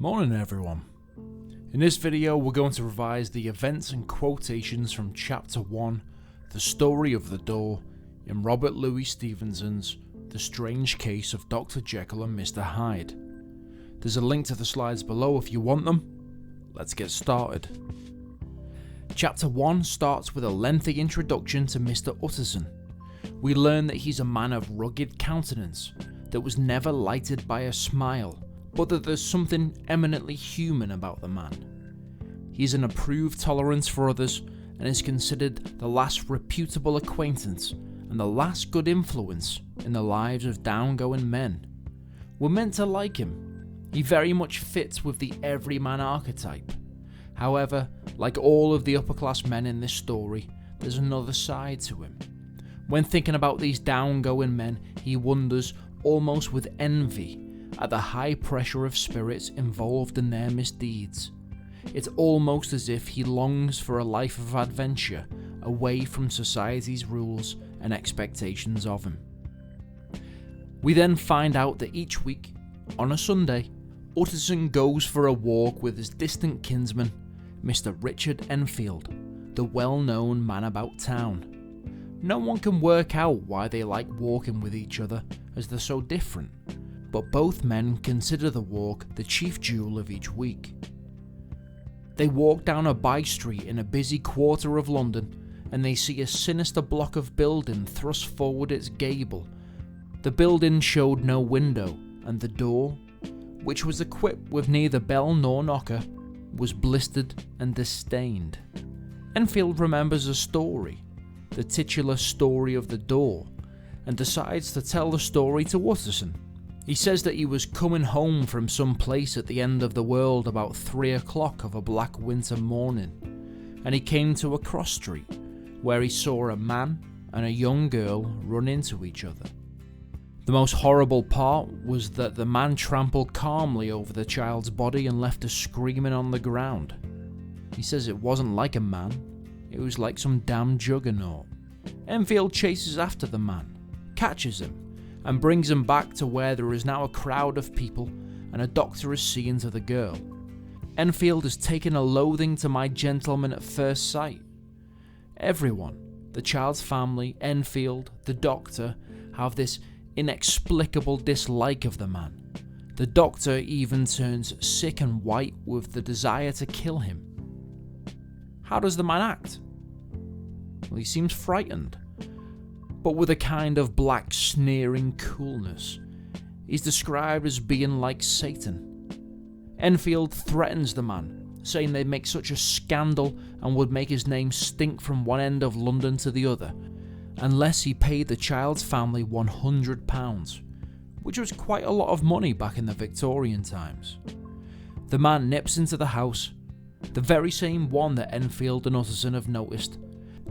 Morning everyone. In this video we're going to revise the events and quotations from Chapter 1, The Story of the Door, in Robert Louis Stevenson's The Strange Case of Dr. Jekyll and Mr Hyde. There's a link to the slides below if you want them. Let's get started. Chapter 1 starts with a lengthy introduction to Mr Utterson. We learn that he's a man of rugged countenance, that was never lighted by a smile, but that there's something eminently human about the man. He's an approved tolerance for others and is considered the last reputable acquaintance and the last good influence in the lives of downgoing men. We're meant to like him. He very much fits with the everyman archetype. However, like all of the upper class men in this story, there's another side to him. When thinking about these downgoing men, he wonders, almost with envy, at the high pressure of spirits involved in their misdeeds. It's almost as if he longs for a life of adventure away from society's rules and expectations of him. We then find out that each week, on a Sunday, Utterson goes for a walk with his distant kinsman, Mr Richard Enfield, the well-known man about town. No one can work out why they like walking with each other, as they're so different, but both men consider the walk the chief jewel of each week. They walk down a by-street in a busy quarter of London, and they see a sinister block of building thrust forward its gable. The building showed no window, and the door, which was equipped with neither bell nor knocker, was blistered and disdained. Enfield remembers a story, the titular story of the door, and decides to tell the story to Utterson. He says that he was coming home from some place at the end of the world about 3 o'clock of a black winter morning, and he came to a cross street where he saw a man and a young girl run into each other. The most horrible part was that the man trampled calmly over the child's body and left her screaming on the ground. He says it wasn't like a man, it was like some damn juggernaut. Enfield chases after the man, catches him, and brings him back to where there is now a crowd of people and a doctor is seeing to the girl. Enfield has taken a loathing to my gentleman at first sight. Everyone, the child's family, Enfield, the doctor, have this inexplicable dislike of the man. The doctor even turns sick and white with the desire to kill him. How does the man act? Well, he seems frightened, but with a kind of black sneering coolness. He's described as being like Satan. Enfield threatens the man, saying they'd make such a scandal and would make his name stink from one end of London to the other, unless he paid the child's family £100, which was quite a lot of money back in the Victorian times. The man nips into the house, the very same one that Enfield and Utterson have noticed,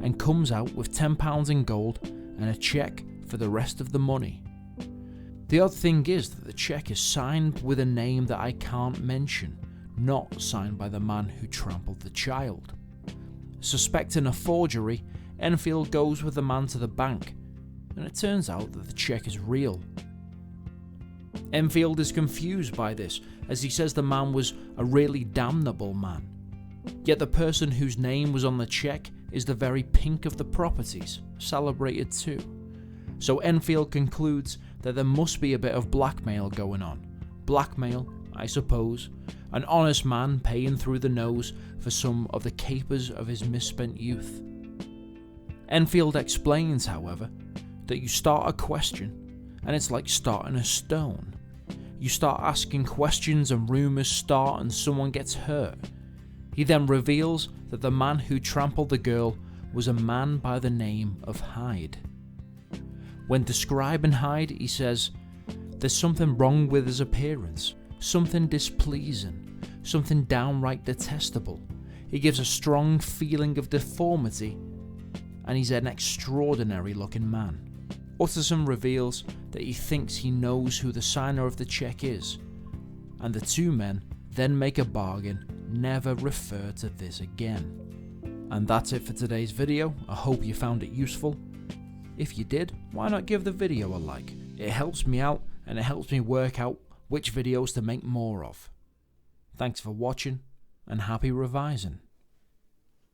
and comes out with £10 in gold and a cheque for the rest of the money. The odd thing is that the cheque is signed with a name that I can't mention, not signed by the man who trampled the child. Suspecting a forgery, Enfield goes with the man to the bank, and it turns out that the cheque is real. Enfield is confused by this, as he says the man was a really damnable man. Yet the person whose name was on the cheque is the very pink of the properties, celebrated too. So Enfield concludes that there must be a bit of blackmail going on. Blackmail, I suppose, an honest man paying through the nose for some of the capers of his misspent youth. Enfield explains, however, that you start a question, and it's like starting a stone. You start asking questions and rumours start and someone gets hurt. He then reveals that the man who trampled the girl was a man by the name of Hyde. When describing Hyde, he says, "There's something wrong with his appearance, something displeasing, something downright detestable. He gives a strong feeling of deformity, and he's an extraordinary looking man." Utterson reveals that he thinks he knows who the signer of the cheque is, and the two men then make a bargain, never refer to this again. And that's it for today's video. I hope you found it useful. If you did, why not give the video a like? It helps me out and it helps me work out which videos to make more of. Thanks for watching, and happy revising.